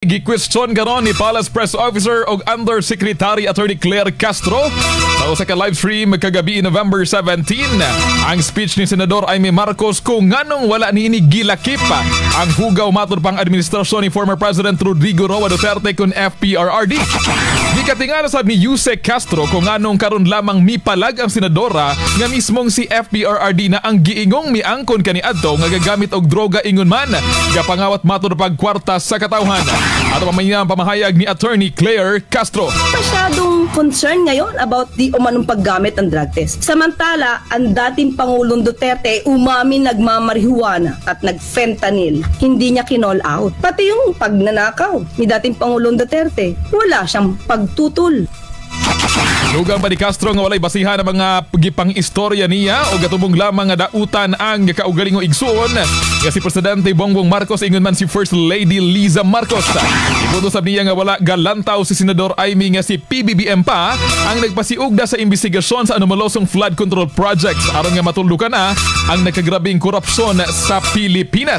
Gi-question karon ni Palace Press Officer o Undersecretary Attorney Claire Castro sa usa ka live stream kagabi November 17. Ang speech ni Senador Amy Marcos kung nganong wala niini gilakip ang hugaw matud pang administrasyon ni former President Rodrigo Roa Duterte kun FPRRD. Gikatingala sad ni Yusek Castro kung nganong karon lamang mipalag ang senadora nga mismong si FPRRD na ang giingong miangkon kaniadto nga gagamit og droga ingon man gapangawat matud pag kwarta sa katawhan. Ato mamaya ang pamahayag ni Attorney Claire Castro. Masyadong concern ngayon about di umanong paggamit ng drug test. Samantala, ang dating Pangulong Duterte umamin nagmamarihuana at nagfentanyl. Hindi niya kinall out. Pati yung pagnanakaw ni dating Pangulong Duterte, wala siyang pagtutol. Lugang pa ni Castro nga walay basihan ang mga gipang istorya niya o gatubong lamang nga dautan ang kaugaling o igsuon nga si Presidente Bongbong Marcos ingon man si First Lady Liza Marcos. Iputusab niya nga wala galantaw si Senador Amy nga si PBBM pa ang nagpasiugda sa investigasyon sa anomalosong flood control projects aron nga matuldukan na ang nagkagrabing korupsyon sa Pilipinas.